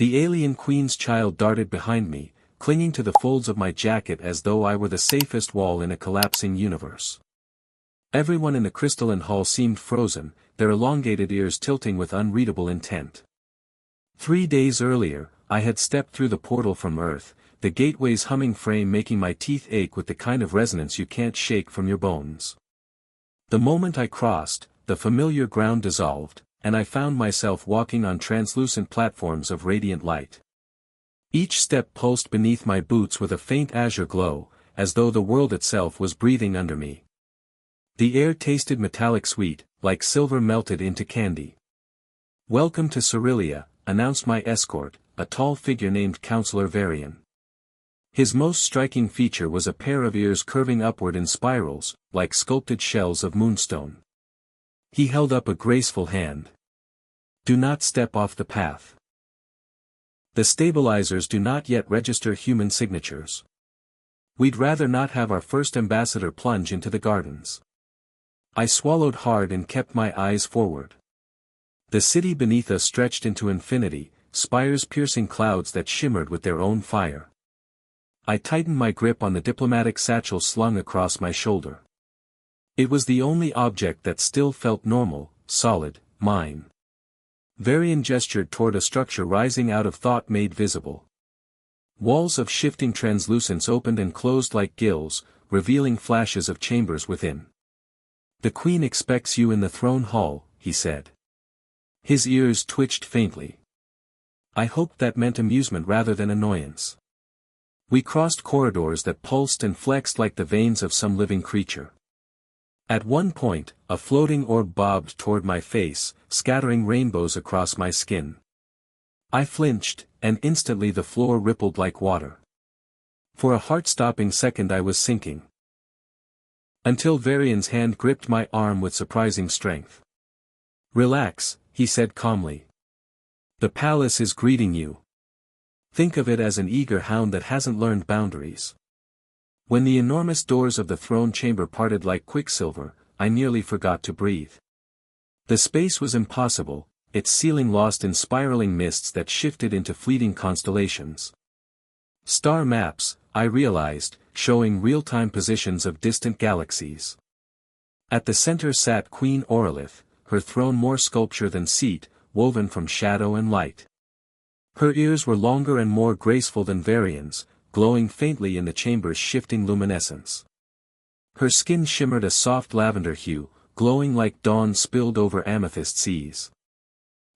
The alien queen's child darted behind me, clinging to the folds of my jacket as though I were the safest wall in a collapsing universe. Everyone in the crystalline hall seemed frozen, their elongated ears tilting with unreadable intent. 3 days earlier, I had stepped through the portal from Earth, the gateway's humming frame making my teeth ache with the kind of resonance you can't shake from your bones. The moment I crossed, the familiar ground dissolved, and I found myself walking on translucent platforms of radiant light. Each step pulsed beneath my boots with a faint azure glow, as though the world itself was breathing under me. The air tasted metallic sweet, like silver melted into candy. "Welcome to Cerelia," announced my escort, a tall figure named Counselor Varian. His most striking feature was a pair of ears curving upward in spirals, like sculpted shells of moonstone. He held up a graceful hand. "Do not step off the path. The stabilizers do not yet register human signatures. We'd rather not have our first ambassador plunge into the gardens." I swallowed hard and kept my eyes forward. The city beneath us stretched into infinity, spires piercing clouds that shimmered with their own fire. I tightened my grip on the diplomatic satchel slung across my shoulder. It was the only object that still felt normal, solid, mine. Varian gestured toward a structure rising out of thought made visible. Walls of shifting translucence opened and closed like gills, revealing flashes of chambers within. "The Queen expects you in the throne hall," he said. His ears twitched faintly. I hoped that meant amusement rather than annoyance. We crossed corridors that pulsed and flexed like the veins of some living creature. At one point, a floating orb bobbed toward my face, scattering rainbows across my skin. I flinched, and instantly the floor rippled like water. For a heart-stopping second I was sinking. Until Varian's hand gripped my arm with surprising strength. "Relax," he said calmly. "The palace is greeting you. Think of it as an eager hound that hasn't learned boundaries." When the enormous doors of the throne chamber parted like quicksilver, I nearly forgot to breathe. The space was impossible, its ceiling lost in spiraling mists that shifted into fleeting constellations. Star maps, I realized, showing real-time positions of distant galaxies. At the center sat Queen Orlith, her throne more sculpture than seat, woven from shadow and light. Her ears were longer and more graceful than Varian's, glowing faintly in the chamber's shifting luminescence. Her skin shimmered a soft lavender hue, glowing like dawn spilled over amethyst seas.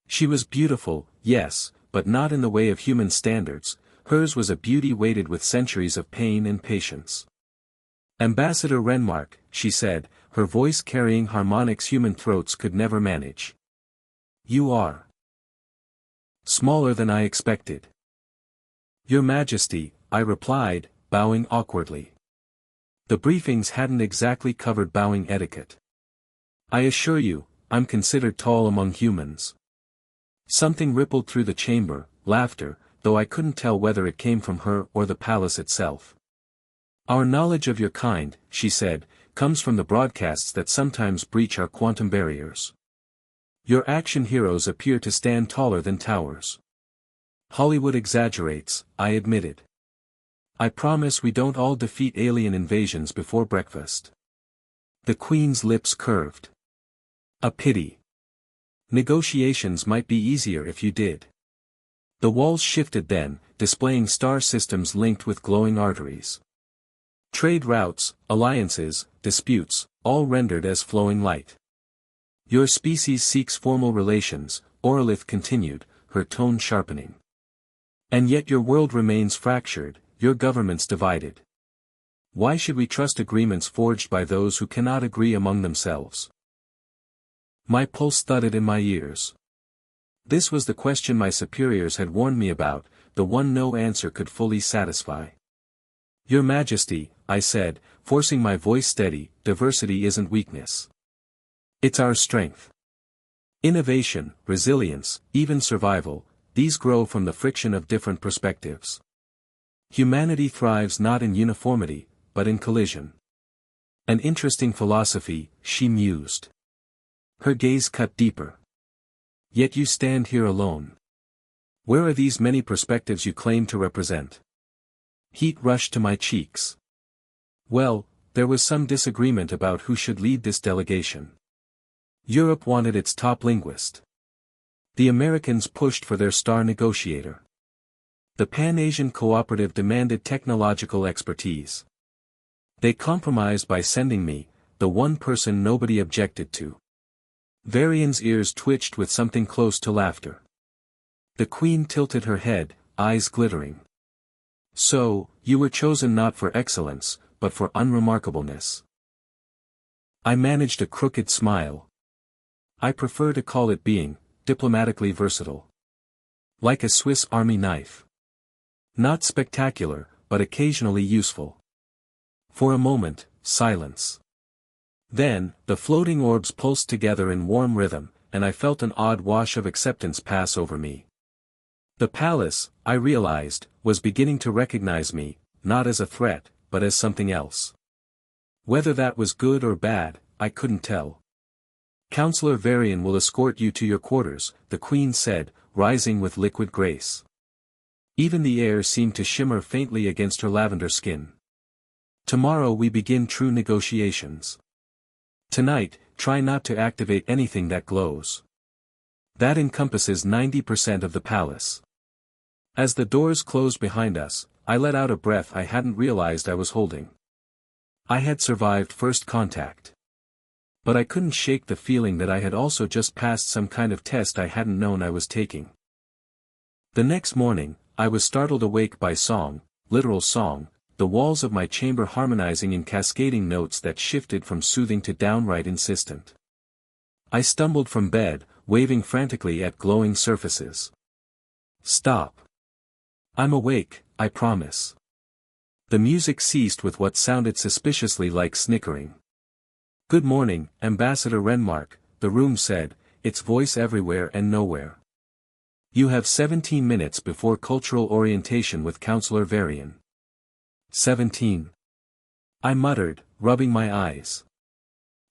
She was beautiful, yes, but not in the way of human standards. Hers was a beauty weighted with centuries of pain and patience. "Ambassador Renmark," she said, her voice carrying harmonics human throats could never manage. "You are smaller than I expected." "Your Majesty," I replied, bowing awkwardly. The briefings hadn't exactly covered bowing etiquette. "I assure you, I'm considered tall among humans." Something rippled through the chamber, laughter, though I couldn't tell whether it came from her or the palace itself. "Our knowledge of your kind," she said, "comes from the broadcasts that sometimes breach our quantum barriers. Your action heroes appear to stand taller than towers." "Hollywood exaggerates," I admitted. "I promise we don't all defeat alien invasions before breakfast." The Queen's lips curved. "A pity. Negotiations might be easier if you did." The walls shifted then, displaying star systems linked with glowing arteries. Trade routes, alliances, disputes, all rendered as flowing light. "Your species seeks formal relations," Orlith continued, her tone sharpening. "And yet your world remains fractured, your governments divided. Why should we trust agreements forged by those who cannot agree among themselves?" My pulse thudded in my ears. This was the question my superiors had warned me about, the one no answer could fully satisfy. "Your Majesty," I said, forcing my voice steady, "diversity isn't weakness. It's our strength. Innovation, resilience, even survival, these grow from the friction of different perspectives. Humanity thrives not in uniformity, but in collision." "An interesting philosophy," she mused. Her gaze cut deeper. "Yet you stand here alone. Where are these many perspectives you claim to represent? Heat rushed to my cheeks. Well, there was some disagreement about who should lead this delegation. Europe wanted its top linguist. The Americans pushed for their star negotiator. The Pan-Asian Cooperative demanded technological expertise. They compromised by sending me, the one person nobody objected to. Varian's ears twitched with something close to laughter. The Queen tilted her head, eyes glittering. So, you were chosen not for excellence, but for unremarkableness. I managed a crooked smile. I prefer to call it being diplomatically versatile. Like a Swiss Army knife. Not spectacular, but occasionally useful. For a moment, silence. Then, the floating orbs pulsed together in warm rhythm, and I felt an odd wash of acceptance pass over me. The palace, I realized, was beginning to recognize me, not as a threat, but as something else. Whether that was good or bad, I couldn't tell. Counselor Varian will escort you to your quarters, the Queen said, rising with liquid grace. Even the air seemed to shimmer faintly against her lavender skin. Tomorrow we begin true negotiations. Tonight, try not to activate anything that glows. That encompasses 90% of the palace. As the doors closed behind us, I let out a breath I hadn't realized I was holding. I had survived first contact. But I couldn't shake the feeling that I had also just passed some kind of test I hadn't known I was taking. The next morning, I was startled awake by song, literal song, the walls of my chamber harmonizing in cascading notes that shifted from soothing to downright insistent. I stumbled from bed, waving frantically at glowing surfaces. Stop. I'm awake, I promise. The music ceased with what sounded suspiciously like snickering. Good morning, Ambassador Renmark, the room said, its voice everywhere and nowhere. You have 17 minutes before cultural orientation with Counselor Varian. 17. I muttered, rubbing my eyes.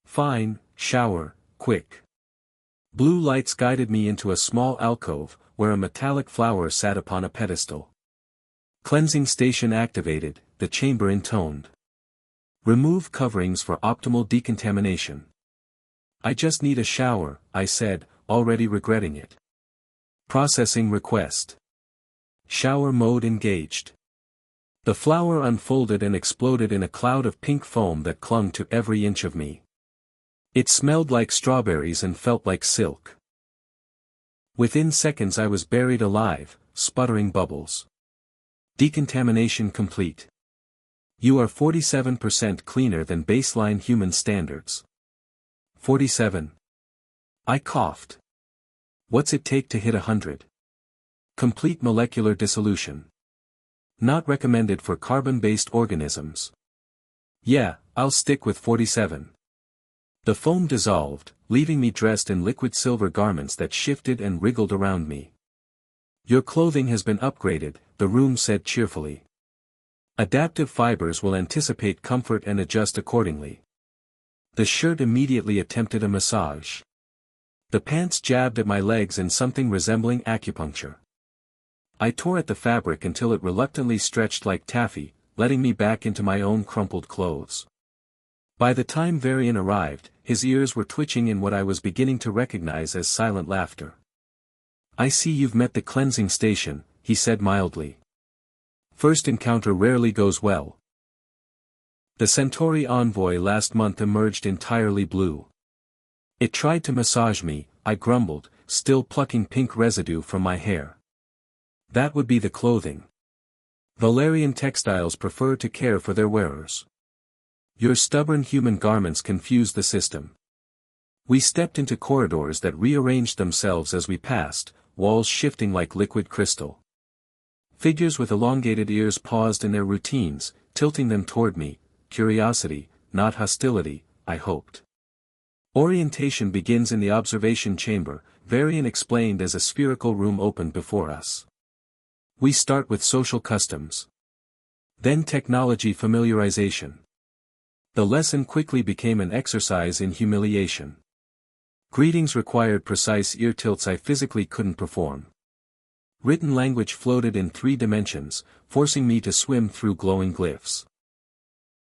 Fine, shower, quick. Blue lights guided me into a small alcove, where a metallic flower sat upon a pedestal. Cleansing station activated, the chamber intoned. Remove coverings for optimal decontamination. I just need a shower, I said, already regretting it. Processing request. Shower mode engaged. The flower unfolded and exploded in a cloud of pink foam that clung to every inch of me. It smelled like strawberries and felt like silk. Within seconds I was buried alive, sputtering bubbles. Decontamination complete. You are 47% cleaner than baseline human standards. 47. I coughed. What's it take to hit 100? Complete molecular dissolution. Not recommended for carbon-based organisms. Yeah, I'll stick with 47. The foam dissolved, leaving me dressed in liquid silver garments that shifted and wriggled around me. Your clothing has been upgraded, the room said cheerfully. Adaptive fibers will anticipate comfort and adjust accordingly. The shirt immediately attempted a massage. The pants jabbed at my legs in something resembling acupuncture. I tore at the fabric until it reluctantly stretched like taffy, letting me back into my own crumpled clothes. By the time Varian arrived, his ears were twitching in what I was beginning to recognize as silent laughter. I see you've met the cleansing station, he said mildly. First encounter rarely goes well. The Centauri envoy last month emerged entirely blue. It tried to massage me, I grumbled, still plucking pink residue from my hair. That would be the clothing. Valerian textiles prefer to care for their wearers. Your stubborn human garments confuse the system. We stepped into corridors that rearranged themselves as we passed, walls shifting like liquid crystal. Figures with elongated ears paused in their routines, tilting them toward me, curiosity, not hostility, I hoped. Orientation begins in the observation chamber, Varian explained as a spherical room opened before us. We start with social customs. Then technology familiarization. The lesson quickly became an exercise in humiliation. Greetings required precise ear tilts I physically couldn't perform. Written language floated in 3 dimensions, forcing me to swim through glowing glyphs.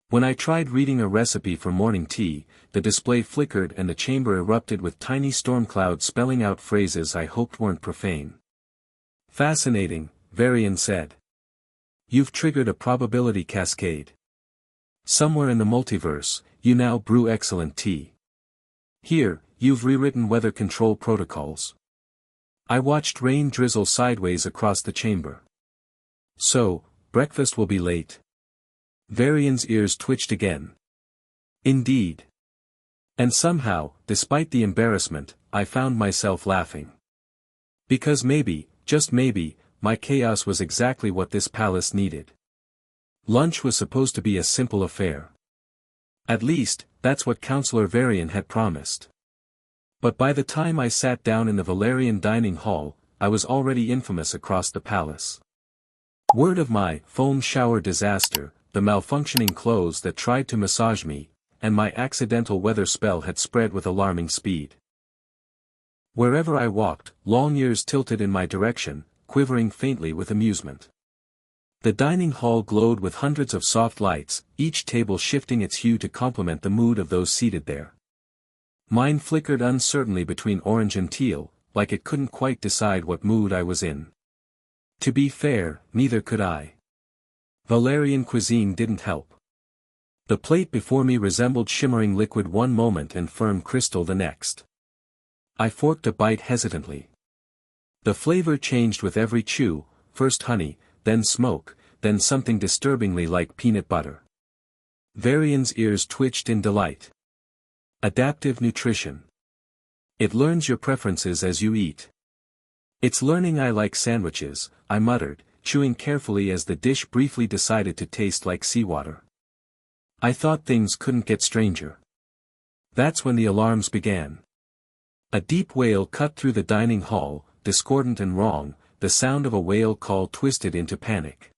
When I tried reading a recipe for morning tea, the display flickered and the chamber erupted with tiny storm clouds spelling out phrases I hoped weren't profane. Fascinating, Varian said. You've triggered a probability cascade. Somewhere in the multiverse, you now brew excellent tea. Here, you've rewritten weather control protocols. I watched rain drizzle sideways across the chamber. So, breakfast will be late. Varian's ears twitched again. Indeed. And somehow, despite the embarrassment, I found myself laughing. Because maybe, just maybe, my chaos was exactly what this palace needed. Lunch was supposed to be a simple affair. At least, that's what Counselor Varian had promised. But by the time I sat down in the Valerian dining hall, I was already infamous across the palace. Word of my foam shower disaster, the malfunctioning clothes that tried to massage me, and my accidental weather spell had spread with alarming speed. Wherever I walked, long ears tilted in my direction, quivering faintly with amusement. The dining hall glowed with hundreds of soft lights, each table shifting its hue to complement the mood of those seated there. Mine flickered uncertainly between orange and teal, like it couldn't quite decide what mood I was in. To be fair, neither could I. Valerian cuisine didn't help. The plate before me resembled shimmering liquid one moment and firm crystal the next. I forked a bite hesitantly. The flavor changed with every chew, first honey, then smoke, then something disturbingly like peanut butter. Varian's ears twitched in delight. Adaptive nutrition. It learns your preferences as you eat. It's learning I like sandwiches, I muttered, chewing carefully as the dish briefly decided to taste like seawater. I thought things couldn't get stranger. That's when the alarms began. A deep wail cut through the dining hall, discordant and wrong, the sound of a whale call twisted into panic.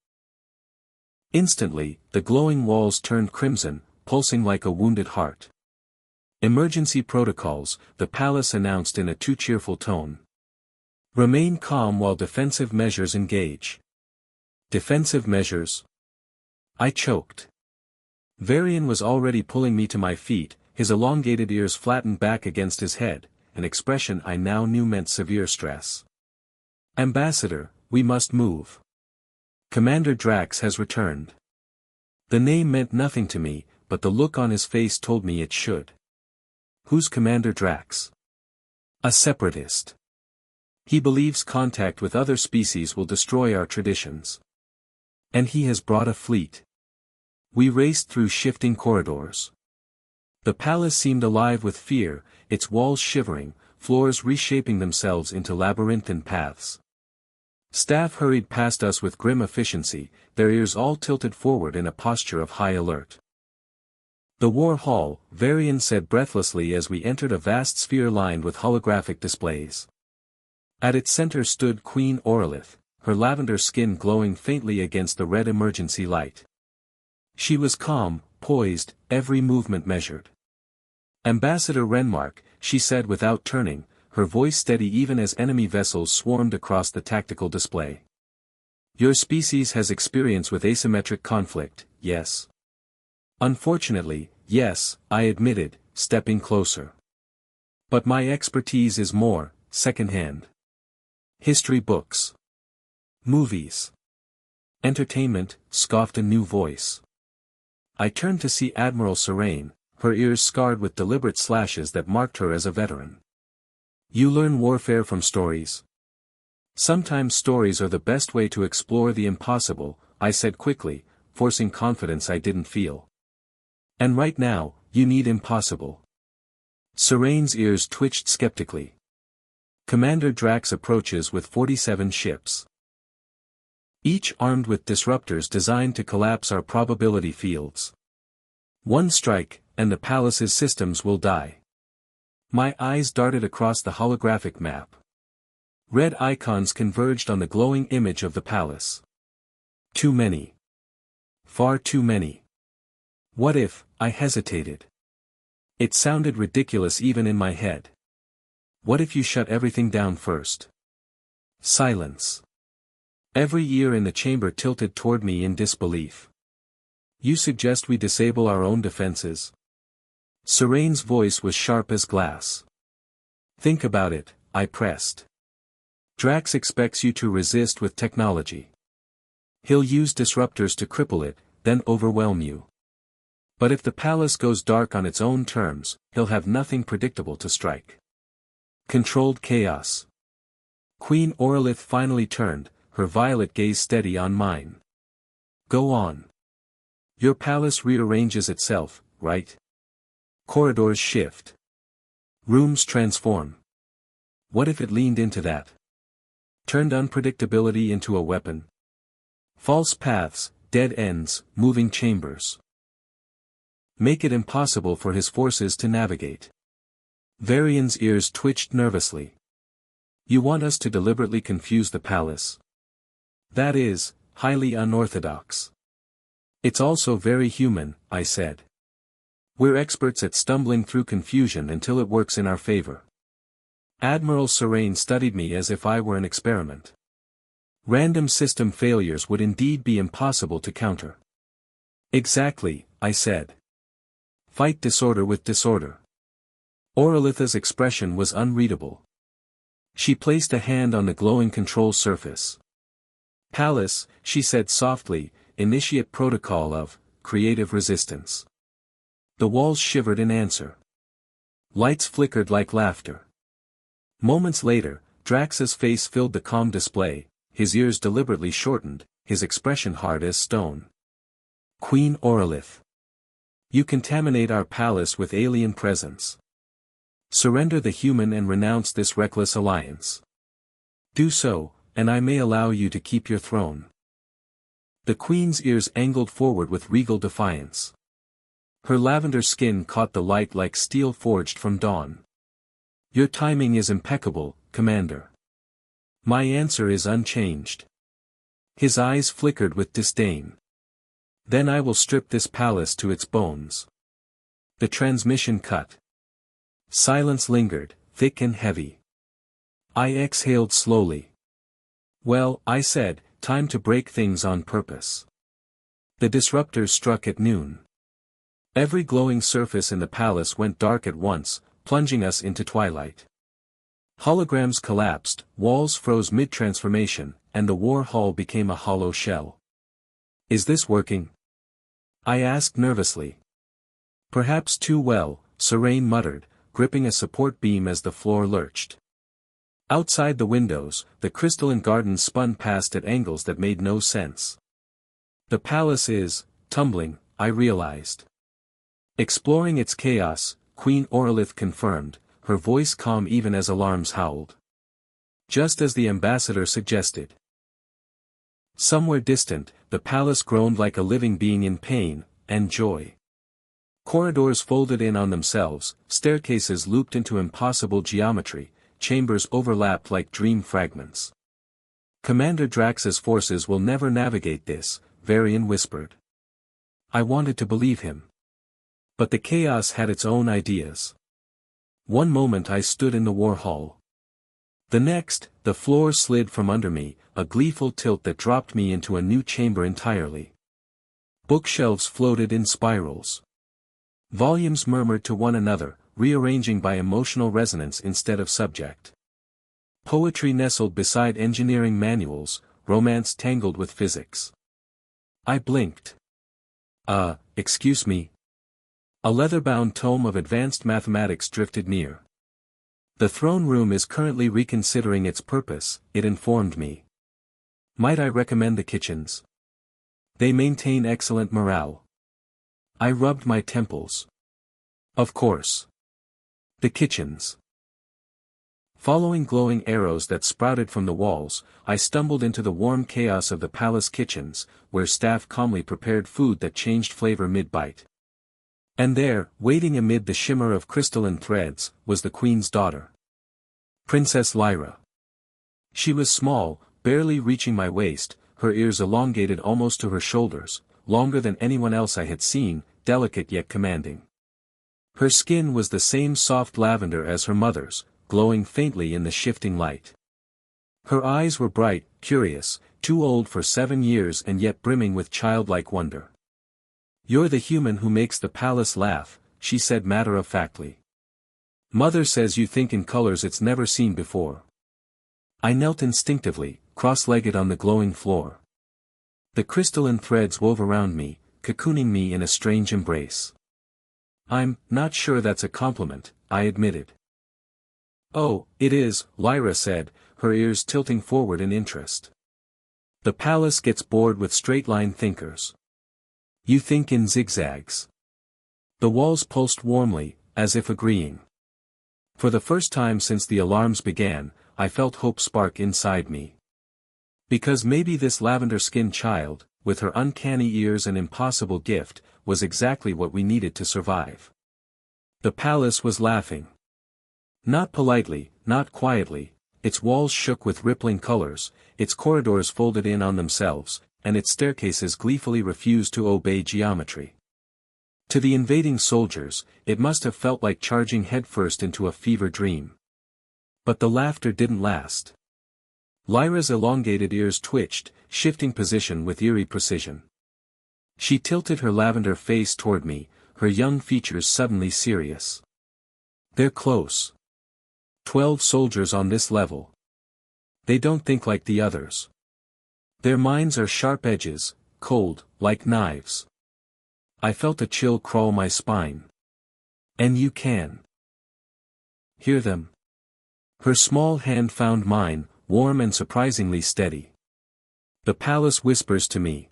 Instantly, the glowing walls turned crimson, pulsing like a wounded heart. Emergency protocols, the palace announced in a too cheerful tone. Remain calm while defensive measures engage. Defensive measures? I choked. Varian was already pulling me to my feet, his elongated ears flattened back against his head, an expression I now knew meant severe stress. Ambassador, we must move. Commander Drax has returned. The name meant nothing to me, but the look on his face told me it should. Who's Commander Drax? A separatist. He believes contact with other species will destroy our traditions. And he has brought a fleet. We raced through shifting corridors. The palace seemed alive with fear, its walls shivering, floors reshaping themselves into labyrinthine paths. Staff hurried past us with grim efficiency, their ears all tilted forward in a posture of high alert. The War Hall, Varian said breathlessly as we entered a vast sphere lined with holographic displays. At its center stood Queen Orlith, her lavender skin glowing faintly against the red emergency light. She was calm, poised, every movement measured. Ambassador Renmark, she said without turning, her voice steady even as enemy vessels swarmed across the tactical display. Your species has experience with asymmetric conflict, yes? Unfortunately, yes, I admitted, stepping closer. But my expertise is more, secondhand. History books. Movies. Entertainment, scoffed a new voice. I turned to see Admiral Serene, her ears scarred with deliberate slashes that marked her as a veteran. You learn warfare from stories. Sometimes stories are the best way to explore the impossible, I said quickly, forcing confidence I didn't feel. And right now, you need impossible. Serene's ears twitched skeptically. Commander Drax approaches with 47 ships. Each armed with disruptors designed to collapse our probability fields. One strike, and the palace's systems will die. My eyes darted across the holographic map. Red icons converged on the glowing image of the palace. Too many. Far too many. What if, I hesitated. It sounded ridiculous even in my head. What if you shut everything down first? Silence. Every ear in the chamber tilted toward me in disbelief. You suggest we disable our own defenses? Serene's voice was sharp as glass. Think about it, I pressed. Drax expects you to resist with technology. He'll use disruptors to cripple it, then overwhelm you. But if the palace goes dark on its own terms, he'll have nothing predictable to strike. Controlled chaos. Queen Orlith finally turned, her violet gaze steady on mine. Go on. Your palace rearranges itself, right? Corridors shift. Rooms transform. What if it leaned into that? Turned unpredictability into a weapon? False paths, dead ends, moving chambers. Make it impossible for his forces to navigate. Varian's ears twitched nervously. You want us to deliberately confuse the palace? That is, highly unorthodox. It's also very human, I said. We're experts at stumbling through confusion until it works in our favor. Admiral Serene studied me as if I were an experiment. Random system failures would indeed be impossible to counter. Exactly, I said. Fight disorder with disorder. Orlitha's expression was unreadable. She placed a hand on the glowing control surface. Palace, she said softly, initiate protocol of creative resistance. The walls shivered in answer. Lights flickered like laughter. Moments later, Drax's face filled the calm display, his ears deliberately shortened, his expression hard as stone. Queen Orlith. You contaminate our palace with alien presence. Surrender the human and renounce this reckless alliance. Do so, and I may allow you to keep your throne. The queen's ears angled forward with regal defiance. Her lavender skin caught the light like steel forged from dawn. Your timing is impeccable, Commander. My answer is unchanged. His eyes flickered with disdain. Then I will strip this palace to its bones. The transmission cut. Silence lingered, thick and heavy. I exhaled slowly. Well, I said, time to break things on purpose. The disruptors struck at noon. Every glowing surface in the palace went dark at once, plunging us into twilight. Holograms collapsed, walls froze mid-transformation, and the war hall became a hollow shell. Is this working? I asked nervously. Perhaps too well, Serene muttered, gripping a support beam as the floor lurched. Outside the windows, the crystalline gardens spun past at angles that made no sense. The palace is tumbling, I realized. Exploring its chaos, Queen Orlith confirmed, her voice calm even as alarms howled. Just as the ambassador suggested. Somewhere distant, the palace groaned like a living being in pain and joy. Corridors folded in on themselves, staircases looped into impossible geometry, chambers overlapped like dream fragments. Commander Drax's forces will never navigate this, Varian whispered. I wanted to believe him. But the chaos had its own ideas. One moment I stood in the war hall. The next, the floor slid from under me, a gleeful tilt that dropped me into a new chamber entirely. Bookshelves floated in spirals. Volumes murmured to one another, rearranging by emotional resonance instead of subject. Poetry nestled beside engineering manuals, romance tangled with physics. I blinked. Excuse me. A leather-bound tome of advanced mathematics drifted near. The throne room is currently reconsidering its purpose, it informed me. Might I recommend the kitchens? They maintain excellent morale. I rubbed my temples. Of course. The kitchens. Following glowing arrows that sprouted from the walls, I stumbled into the warm chaos of the palace kitchens, where staff calmly prepared food that changed flavor mid-bite. And there, waiting amid the shimmer of crystalline threads, was the queen's daughter. Princess Lyra. She was small, barely reaching my waist, her ears elongated almost to her shoulders, longer than anyone else I had seen, delicate yet commanding. Her skin was the same soft lavender as her mother's, glowing faintly in the shifting light. Her eyes were bright, curious, too old for 7 years and yet brimming with childlike wonder. "You're the human who makes the palace laugh," she said matter-of-factly. "Mother says you think in colors it's never seen before." I knelt instinctively, cross-legged on the glowing floor. The crystalline threads wove around me, cocooning me in a strange embrace. "I'm not sure that's a compliment," I admitted. "Oh, it is," Lyra said, her ears tilting forward in interest. "The palace gets bored with straight-line thinkers. You think in zigzags." The walls pulsed warmly, as if agreeing. For the first time since the alarms began, I felt hope spark inside me. Because maybe this lavender-skinned child, with her uncanny ears and impossible gift, was exactly what we needed to survive. The palace was laughing. Not politely, not quietly, its walls shook with rippling colors, its corridors folded in on themselves, and its staircases gleefully refused to obey geometry. To the invading soldiers, it must have felt like charging headfirst into a fever dream. But the laughter didn't last. Lyra's elongated ears twitched, shifting position with eerie precision. She tilted her lavender face toward me, her young features suddenly serious. "They're close. 12 soldiers on this level. They don't think like the others. Their minds are sharp edges, cold, like knives." I felt a chill crawl my spine. "And you can hear them?" Her small hand found mine, warm and surprisingly steady. "The palace whispers to me.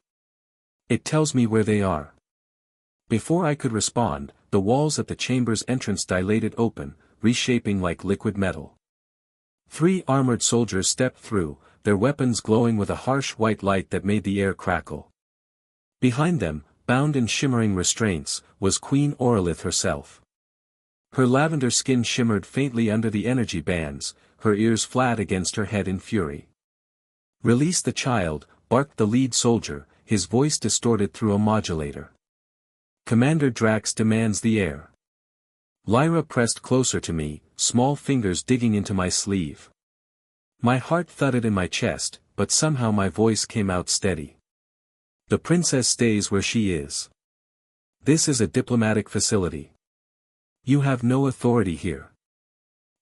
It tells me where they are." Before I could respond, the walls at the chamber's entrance dilated open, reshaping like liquid metal. 3 armored soldiers stepped through, their weapons glowing with a harsh white light that made the air crackle. Behind them, bound in shimmering restraints, was Queen Orlith herself. Her lavender skin shimmered faintly under the energy bands, her ears flat against her head in fury. "Release the child," barked the lead soldier, his voice distorted through a modulator. "Commander Drax demands the air." Lyra pressed closer to me, small fingers digging into my sleeve. My heart thudded in my chest, but somehow my voice came out steady. "The princess stays where she is. This is a diplomatic facility. You have no authority here.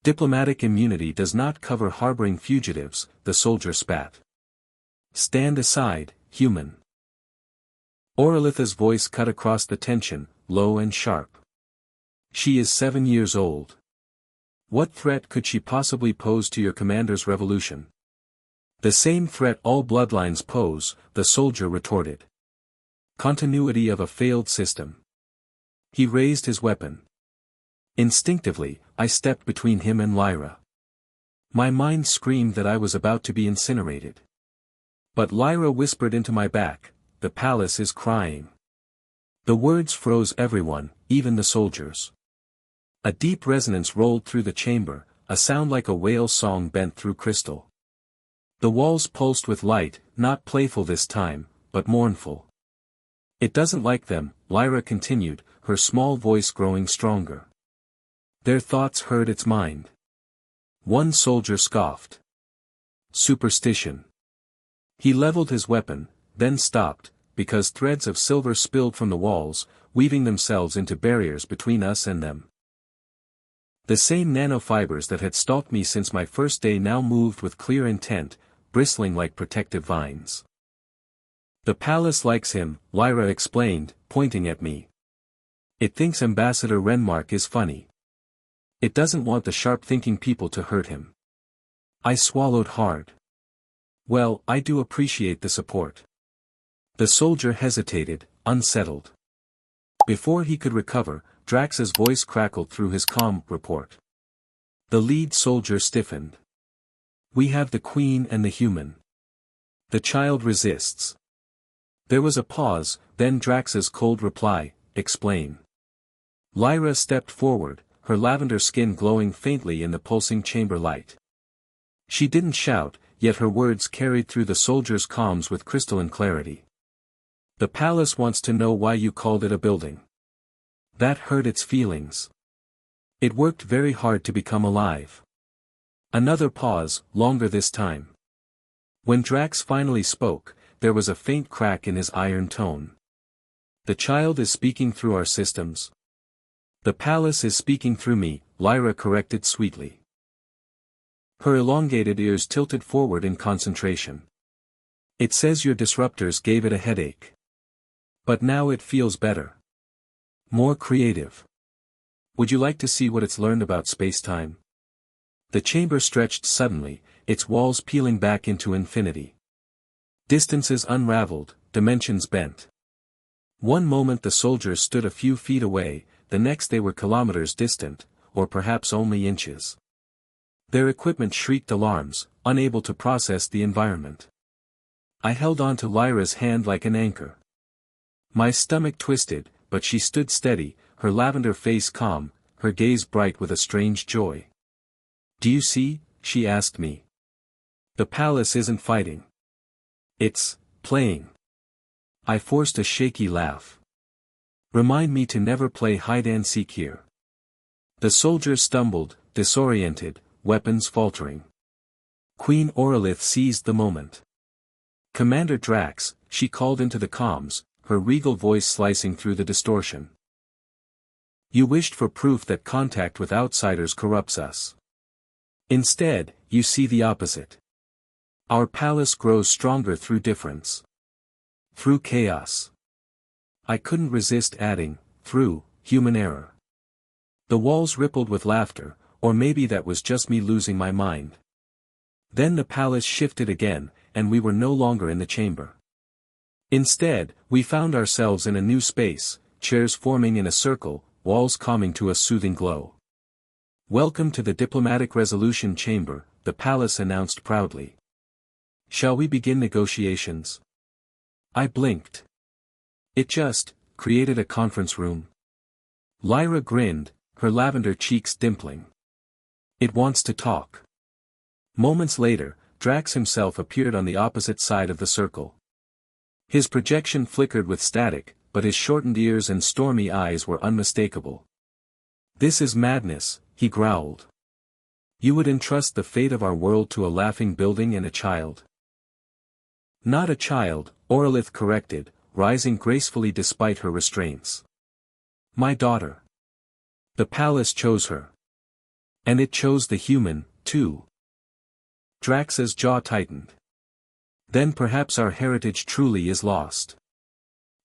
Diplomatic immunity does not cover harboring fugitives," the soldier spat. "Stand aside, human." Orlith's voice cut across the tension, low and sharp. "She is 7 years old. What threat could she possibly pose to your commander's revolution?" "The same threat all bloodlines pose," the soldier retorted. "Continuity of a failed system." He raised his weapon. Instinctively, I stepped between him and Lyra. My mind screamed that I was about to be incinerated. But Lyra whispered into my back, "The palace is crying." The words froze everyone, even the soldiers. A deep resonance rolled through the chamber, a sound like a whale song bent through crystal. The walls pulsed with light, not playful this time, but mournful. "It doesn't like them," Lyra continued, her small voice growing stronger. "Their thoughts hurt its mind." One soldier scoffed. "Superstition." He leveled his weapon, then stopped, because threads of silver spilled from the walls, weaving themselves into barriers between us and them. The same nanofibers that had stalked me since my first day now moved with clear intent, bristling like protective vines. "The palace likes him," Lyra explained, pointing at me. "It thinks Ambassador Renmark is funny. It doesn't want the sharp-thinking people to hurt him." I swallowed hard. "Well, I do appreciate the support." The soldier hesitated, unsettled. Before he could recover, Drax's voice crackled through his calm report. The lead soldier stiffened. "We have the queen and the human. The child resists." There was a pause, then Drax's cold reply, "Explain." Lyra stepped forward, her lavender skin glowing faintly in the pulsing chamber light. She didn't shout, yet her words carried through the soldiers' comms with crystalline clarity. "The palace wants to know why you called it a building. That hurt its feelings. It worked very hard to become alive." Another pause, longer this time. When Drax finally spoke, there was a faint crack in his iron tone. The child is speaking through our systems. The palace is speaking through me, Lyra corrected sweetly. Her elongated ears tilted forward in concentration. It says your disruptors gave it a headache. But now it feels better. More creative. Would you like to see what it's learned about space-time? The chamber stretched suddenly, its walls peeling back into infinity. Distances unraveled, dimensions bent. One moment the soldiers stood a few feet away, the next they were kilometers distant, or perhaps only inches. Their equipment shrieked alarms, unable to process the environment. I held on to Lyra's hand like an anchor. My stomach twisted, but she stood steady, her lavender face calm, her gaze bright with a strange joy. Do you see? She asked me. The palace isn't fighting. It's playing. I forced a shaky laugh. Remind me to never play hide-and-seek here. The soldiers stumbled, disoriented, weapons faltering. Queen Orlith seized the moment. Commander Drax, she called into the comms, her regal voice slicing through the distortion. You wished for proof that contact with outsiders corrupts us. Instead, you see the opposite. Our palace grows stronger through difference. Through chaos. I couldn't resist adding, through human error. The walls rippled with laughter, or maybe that was just me losing my mind. Then the palace shifted again, and we were no longer in the chamber. Instead, we found ourselves in a new space, chairs forming in a circle, walls calming to a soothing glow. Welcome to the diplomatic resolution chamber, the palace announced proudly. Shall we begin negotiations? I blinked. It just created a conference room. Lyra grinned, her lavender cheeks dimpling. It wants to talk. Moments later, Drax himself appeared on the opposite side of the circle. His projection flickered with static, but his shortened ears and stormy eyes were unmistakable. This is madness, he growled. You would entrust the fate of our world to a laughing building and a child? Not a child, Orlith corrected, rising gracefully despite her restraints. My daughter. The palace chose her. And it chose the human, too. Drax's jaw tightened. Then perhaps our heritage truly is lost.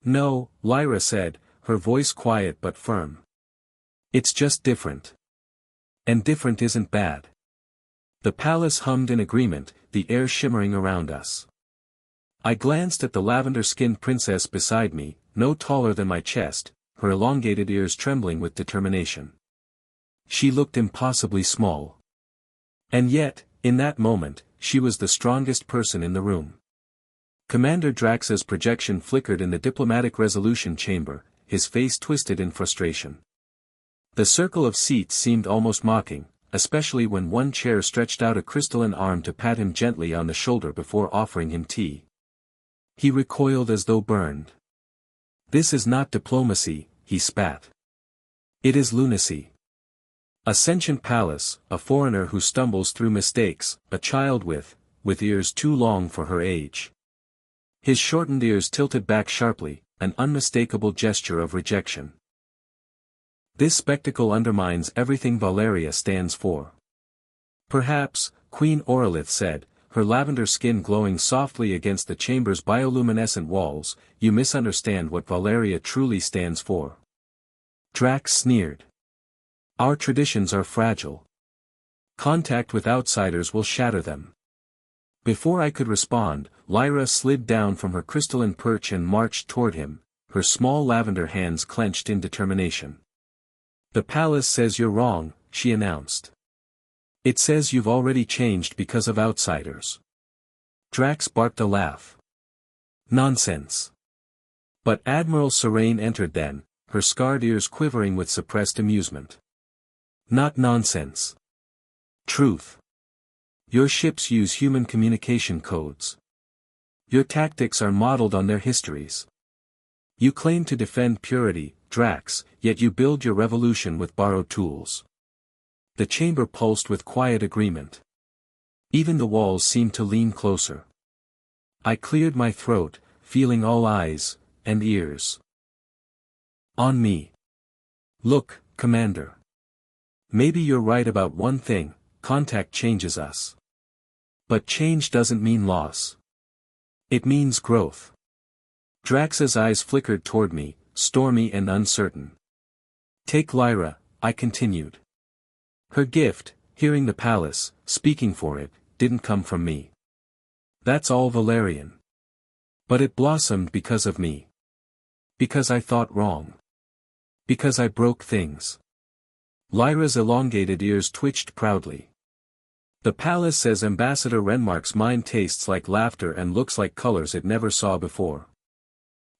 No, Lyra said, her voice quiet but firm. It's just different. And different isn't bad. The palace hummed in agreement, the air shimmering around us. I glanced at the lavender-skinned princess beside me, no taller than my chest, her elongated ears trembling with determination. She looked impossibly small. And yet, in that moment, she was the strongest person in the room. Commander Drax's projection flickered in the diplomatic resolution chamber, his face twisted in frustration. The circle of seats seemed almost mocking, especially when one chair stretched out a crystalline arm to pat him gently on the shoulder before offering him tea. He recoiled as though burned. This is not diplomacy, he spat. It is lunacy. A sentient palace, a foreigner who stumbles through mistakes, a child with ears too long for her age. His shortened ears tilted back sharply, an unmistakable gesture of rejection. This spectacle undermines everything Valeria stands for. Perhaps, Queen Orlith said, her lavender skin glowing softly against the chamber's bioluminescent walls, you misunderstand what Valeria truly stands for. Drax sneered. Our traditions are fragile. Contact with outsiders will shatter them. Before I could respond, Lyra slid down from her crystalline perch and marched toward him, her small lavender hands clenched in determination. The palace says you're wrong, she announced. It says you've already changed because of outsiders. Drax barked a laugh. Nonsense. But Admiral Serene entered then, her scarred ears quivering with suppressed amusement. Not nonsense. Truth. Your ships use human communication codes. Your tactics are modeled on their histories. You claim to defend purity, Drax, yet you build your revolution with borrowed tools. The chamber pulsed with quiet agreement. Even the walls seemed to lean closer. I cleared my throat, feeling all eyes and ears on me. Look, Commander. Maybe you're right about one thing, contact changes us. But change doesn't mean loss. It means growth. Drax's eyes flickered toward me, stormy and uncertain. Take Lyra, I continued. Her gift, hearing the palace, speaking for it, didn't come from me. That's all Valerian. But it blossomed because of me. Because I thought wrong. Because I broke things. Lyra's elongated ears twitched proudly. The palace says Ambassador Renmark's mind tastes like laughter and looks like colors it never saw before.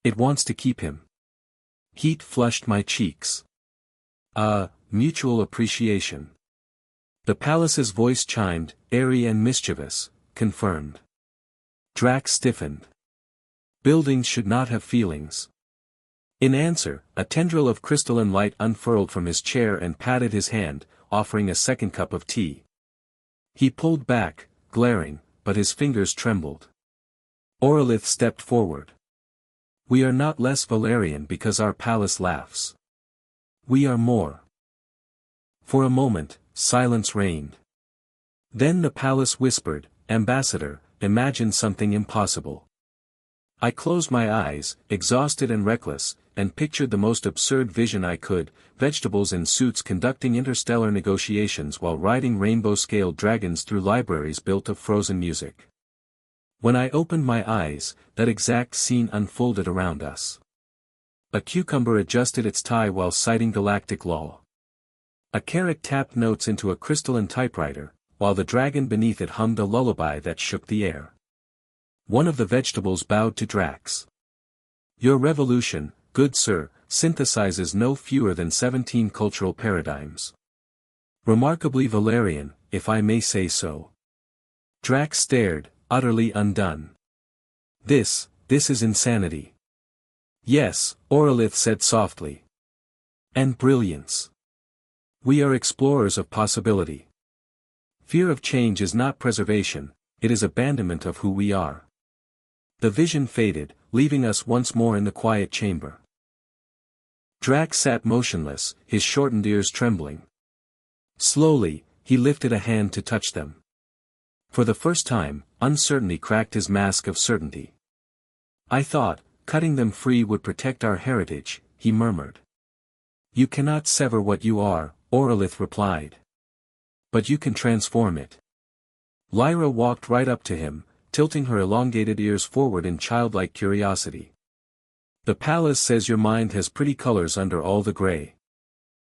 It wants to keep him. Heat flushed my cheeks. Mutual appreciation. The palace's voice chimed, airy and mischievous, confirmed. Drax stiffened. Buildings should not have feelings. In answer, a tendril of crystalline light unfurled from his chair and patted his hand, offering a second cup of tea. He pulled back, glaring, but his fingers trembled. Orlith stepped forward. We are not less Valerian because our palace laughs. We are more. For a moment, silence reigned. Then the palace whispered, Ambassador, imagine something impossible. I closed my eyes, exhausted and reckless, and pictured the most absurd vision I could, vegetables in suits conducting interstellar negotiations while riding rainbow-scaled dragons through libraries built of frozen music. When I opened my eyes, that exact scene unfolded around us. A cucumber adjusted its tie while citing galactic law. A carrot tapped notes into a crystalline typewriter, while the dragon beneath it hummed a lullaby that shook the air. One of the vegetables bowed to Drax. Your revolution, good sir, synthesizes no fewer than 17 cultural paradigms. Remarkably Valerian, if I may say so. Drax stared, utterly undone. This is insanity. Yes, Orlith said softly. And brilliance. We are explorers of possibility. Fear of change is not preservation, it is abandonment of who we are. The vision faded, leaving us once more in the quiet chamber. Drax sat motionless, his shortened ears trembling. Slowly, he lifted a hand to touch them. For the first time, uncertainty cracked his mask of certainty. I thought, cutting them free would protect our heritage, he murmured. You cannot sever what you are, Orlith replied. But you can transform it. Lyra walked right up to him, tilting her elongated ears forward in childlike curiosity. The palace says your mind has pretty colors under all the gray.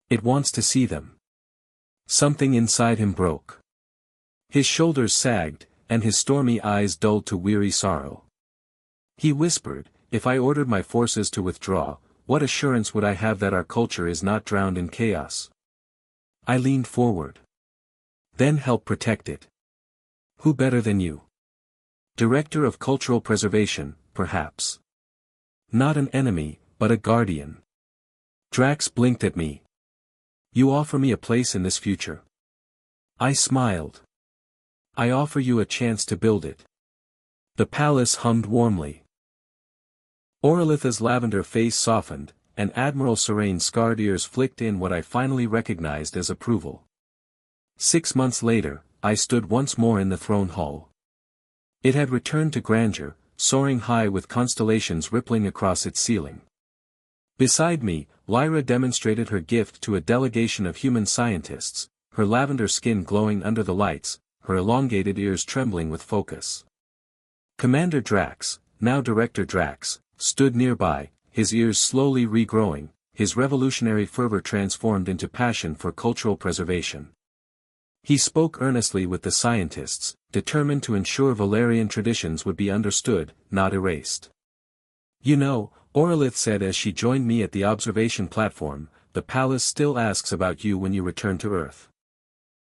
It wants to see them. Something inside him broke. His shoulders sagged, and his stormy eyes dulled to weary sorrow. He whispered, if I ordered my forces to withdraw, what assurance would I have that our culture is not drowned in chaos? I leaned forward. Then help protect it. Who better than you? Director of Cultural Preservation, perhaps. Not an enemy, but a guardian. Drax blinked at me. You offer me a place in this future. I smiled. I offer you a chance to build it. The palace hummed warmly. Orlith's lavender face softened, and Admiral Serane's scarred ears flicked in what I finally recognized as approval. 6 months later, I stood once more in the throne hall. It had returned to grandeur, soaring high with constellations rippling across its ceiling. Beside me, Lyra demonstrated her gift to a delegation of human scientists, her lavender skin glowing under the lights, her elongated ears trembling with focus. Commander Drax, now Director Drax, stood nearby, his ears slowly regrowing, his revolutionary fervor transformed into passion for cultural preservation. He spoke earnestly with the scientists, determined to ensure Valerian traditions would be understood, not erased. You know, Orlith said as she joined me at the observation platform, the palace still asks about you when you return to Earth.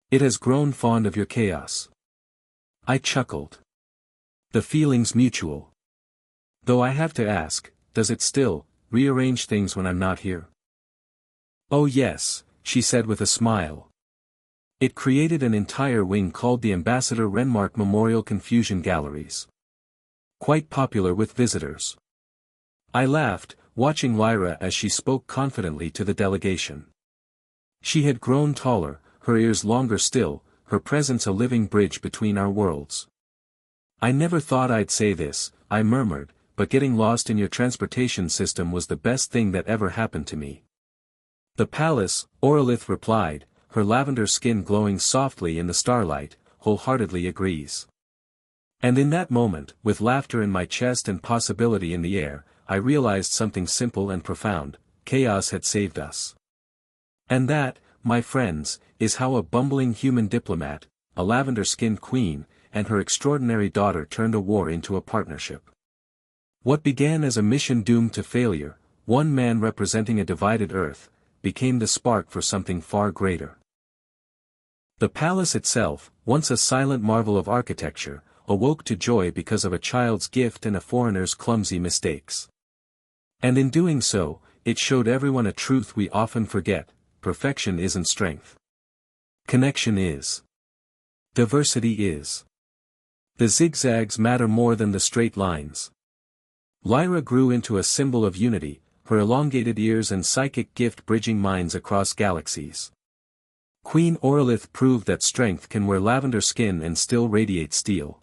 It has grown fond of your chaos. I chuckled. The feeling's mutual. Though I have to ask, does it still rearrange things when I'm not here? Oh yes, she said with a smile. It created an entire wing called the Ambassador Renmark Memorial Confusion Galleries. Quite popular with visitors. I laughed, watching Lyra as she spoke confidently to the delegation. She had grown taller, her ears longer still, her presence a living bridge between our worlds. I never thought I'd say this, I murmured, but getting lost in your transportation system was the best thing that ever happened to me. The palace, Orlith replied, her lavender skin glowing softly in the starlight, wholeheartedly agrees. And in that moment, with laughter in my chest and possibility in the air, I realized something simple and profound: chaos had saved us. And that, my friends, is how a bumbling human diplomat, a lavender-skinned queen, and her extraordinary daughter turned a war into a partnership. What began as a mission doomed to failure, one man representing a divided Earth, became the spark for something far greater. The palace itself, once a silent marvel of architecture, awoke to joy because of a child's gift and a foreigner's clumsy mistakes. And in doing so, it showed everyone a truth we often forget: perfection isn't strength. Connection is. Diversity is. The zigzags matter more than the straight lines. Lyra grew into a symbol of unity, her elongated ears and psychic gift bridging minds across galaxies. Queen Orlith proved that strength can wear lavender skin and still radiate steel.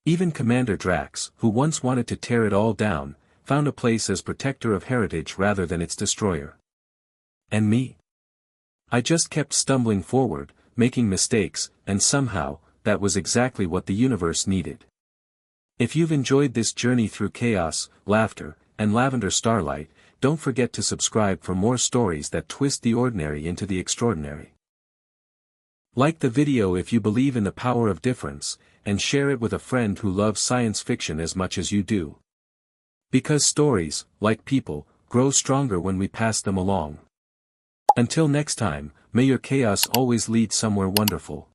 Even Commander Drax, who once wanted to tear it all down, found a place as protector of heritage rather than its destroyer. And me? I just kept stumbling forward, making mistakes, and somehow, that was exactly what the universe needed. If you've enjoyed this journey through chaos, laughter, and lavender starlight, don't forget to subscribe for more stories that twist the ordinary into the extraordinary. Like the video if you believe in the power of difference, and share it with a friend who loves science fiction as much as you do. Because stories, like people, grow stronger when we pass them along. Until next time, may your chaos always lead somewhere wonderful.